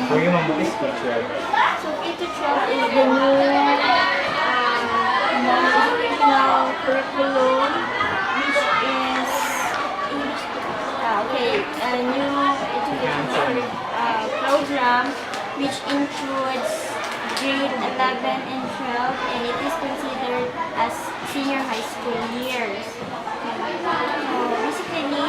For you, ma'am, what is K-12? So K-12 is the new non-educational curriculum, which is a new educational program which includes grade 11 and 12, and it is considered as senior high school years. So basically,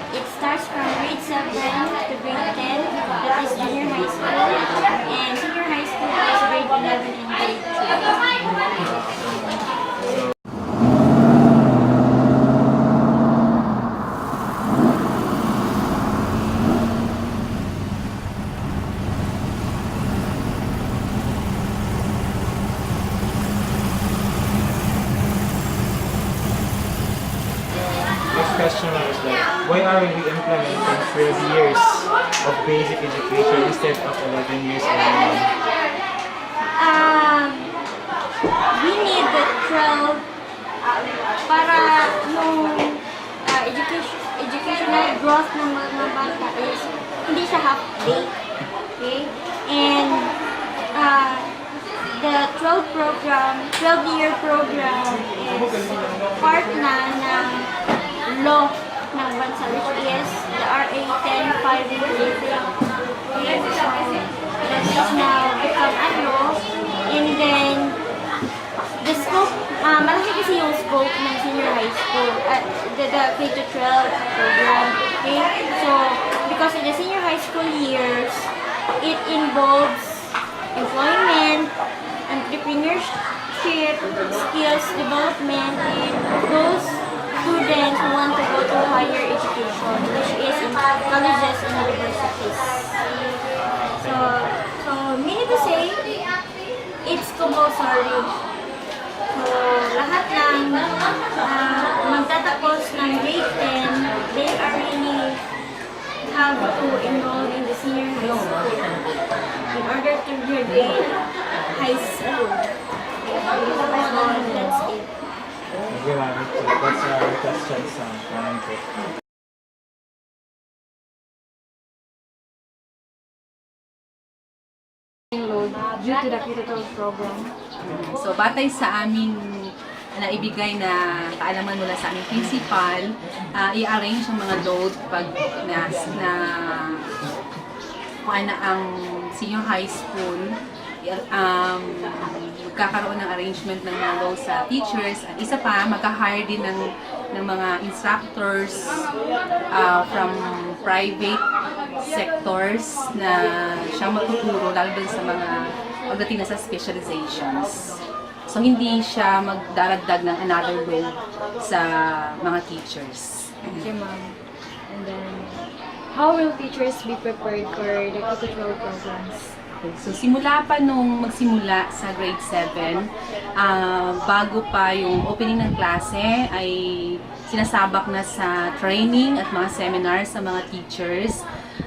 it starts from grade 7 to grade 10, that is junior high school, and senior high school is grade 11 and grade 12. Question is like, why are we implementing 12 years of basic education instead of 11 years only? We need the 12 para yung educational growth ng mga bata is hindi siya half day. Okay? And the 12-year program is part na ng law ng bansa, which is the RA 10-5 and 3. Okay, so that is now become a law. And then the scope, malaki kasi yung scope ng senior high school, the K-12 program. Okay, so because in the senior high school years, it involves employment, entrepreneurship, skills development, and those students who want to go to higher education, which is in colleges and universities. So meaning to say, it's compulsory. So lahat ng magtatapos ng grade 10, they are really have to enroll in the senior high school in order to graduate high school. So that's it. Okay, ma'am. That's our questions on load due to the K-12 program. So, batay sa aming naibigay na kaalaman mula sa aming principal, i-arrange ang mga load pag kung ano ang senior high school, magkakaroon ng arrangement ng mga load sa teachers, at isa pa, magka-hire din ng mga instructors from private sectors na siyang matuturo lalo din sa mga pagdating na sa specializations. So, hindi siya magdaragdag ng another load sa mga teachers. Okay, ma'am. And then, how will teachers be prepared for the K-12 programs? Okay, so, simula pa nung magsimula sa grade 7, bago pa yung opening ng klase, ay sinasabak na sa training at mga seminars sa mga teachers.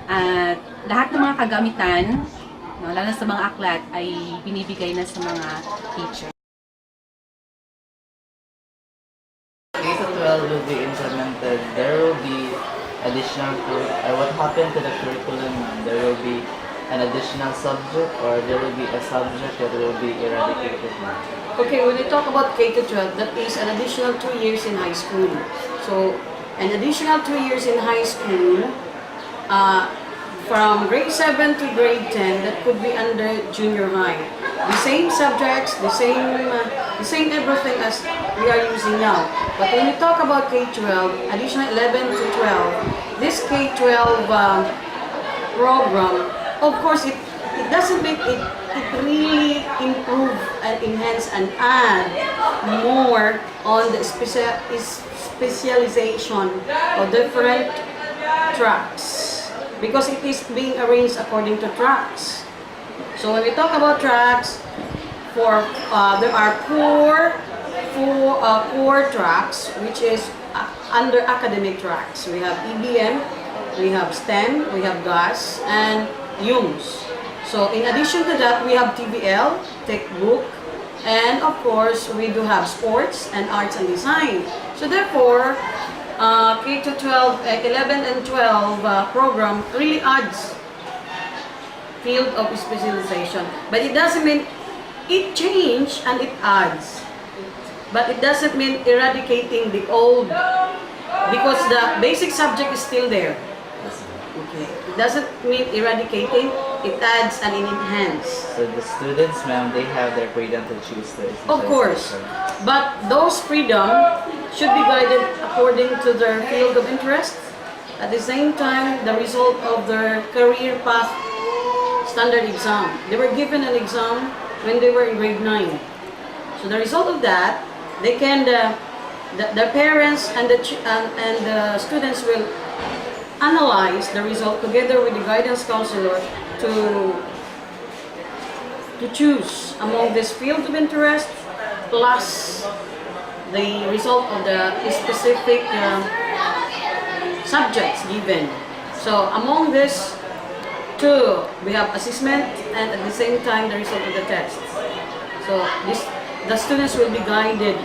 At lahat ng mga kagamitan, lalo na sa mga aklat, ay binibigay na sa mga teachers. K-12 will be implemented. There will be additional, what happened to the curriculum, there will be an additional subject, or there will be a subject that will be eradicated. Okay, when we talk about K-12, that is an additional 2 years in high school. So, an additional 2 years in high school, from grade 7 to grade 10, that could be under junior high. The same subjects, the same everything as we are using now. But when we talk about K-12, additional 11 to 12, this K-12 program, of course, it doesn't make it really improve and enhance and add more on the specialization of different tracks, because it is being arranged according to tracks. So when we talk about tracks, there are core tracks, which is under academic tracks. We have EBM, we have STEM, we have GAS, and UMS. So in addition to that, we have TBL, textbook, and of course, we do have sports and arts and design. So therefore, K-12, 11 and 12 program really adds field of specialization. But it doesn't mean it change and it adds. But it doesn't mean eradicating the old, because the basic subject is still there. Okay. It doesn't mean eradicating, it adds and it enhances. So the students, ma'am, they have their freedom to choose their Of course. But those freedom should be guided according to their field of interest. At the same time, the result of their career path standard exam. They were given an exam when they were in grade 9. So the result of that, they can, the parents and the students will analyze the result together with the guidance counselor to choose among this field of interest plus the result of the specific subjects given. So among this two, we have assessment and at the same time the result of the tests. So the students will be guided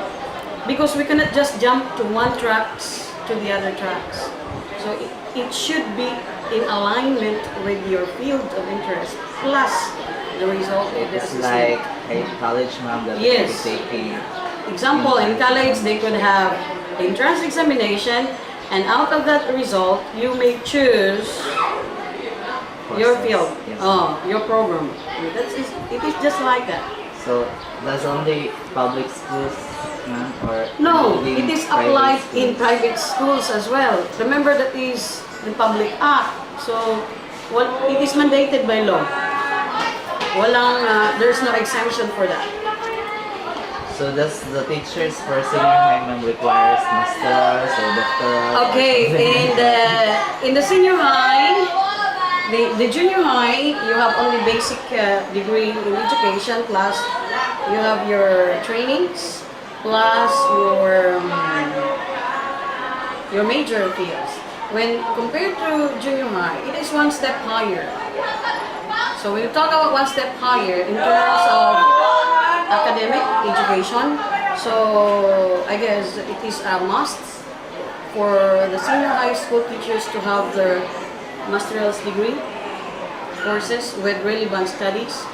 because we cannot just jump to one tracks to the other tracks. So it should be in alignment with your field of interest plus the result of the It's assessment. like a college, ma'am, that Yes. they taking. Example, in college, they could have entrance examination, and out of that result, you may choose your field, Yes. your program. It is just like that. So that's only public schools, ma'am, or No, including it is private applied schools? in private schools as well. Remember that is the Public Act. So, well, it is mandated by law. There's no exemption for that. So does the teachers for senior high, ma'am, requires masters or doctorate? Okay, in the senior high, the junior high, you have only basic degree in education, plus you have your trainings, plus your major fields. When compared to junior high, it is one step higher. So when you talk about one step higher in terms of academic education, so I guess it is a must for the senior high school teachers to have their master's degree courses with relevant studies,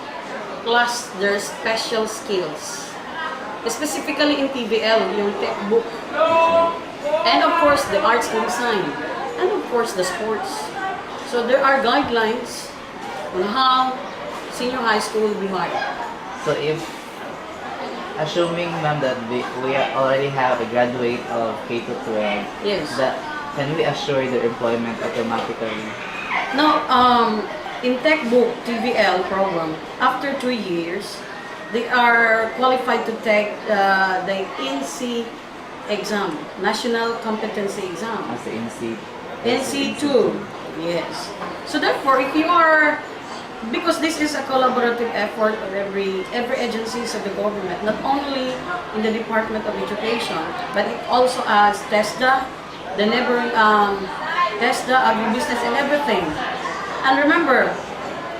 plus their special skills, specifically in TVL, yung textbook, and of course the arts and design, and of course the sports. So there are guidelines on how senior high school will be hired. So if, assuming, ma'am, that we already have a graduate of K-12, Yes. that can we assure their employment automatically? Now, in textbook TVL program, after 2 years, they are qualified to take the NC exam, National Competency Exam. As the NC? NC2, yes. So therefore, if you are, because this is a collaborative effort of every agencies of the government, not only in the Department of Education, but it also adds TESDA, the neighboring TESDA, agribusiness, and everything. And remember,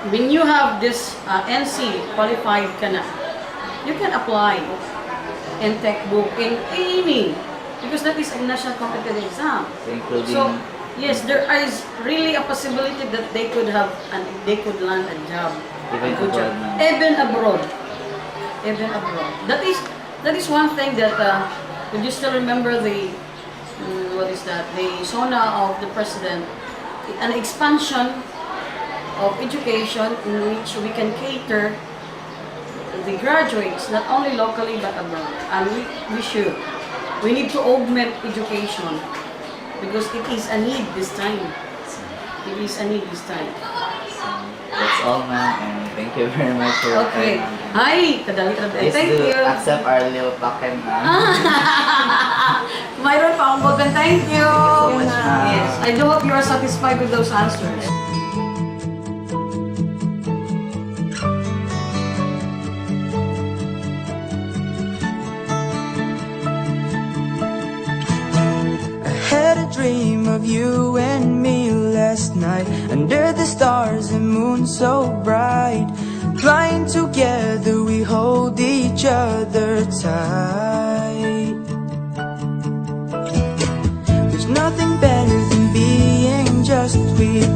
when you have this NC qualified you can apply in textbook in any, because that is a national competency exam. So including... So, yes, there is really a possibility that they could have and they could land a job. Even a good job. abroad, ma'am. Even abroad. That is one thing that could you still remember the what is that? The SONA of the president, an expansion of education in which we can cater the graduates not only locally but abroad. And we should. We need to augment education. Because it is a need this time. It is a need this time. That's all, ma'am, and thank you very much for your Okay. time. Hi! Kadali-kadali. Please Thank do you. accept our little token, ma'am. Mayroon pa akong bogan. Thank you. so much, ma'am. Yes. I do hope you are satisfied with those answers. Dream of you and me last night under the stars and moon so bright, flying together we hold each other tight. There's nothing better than being just with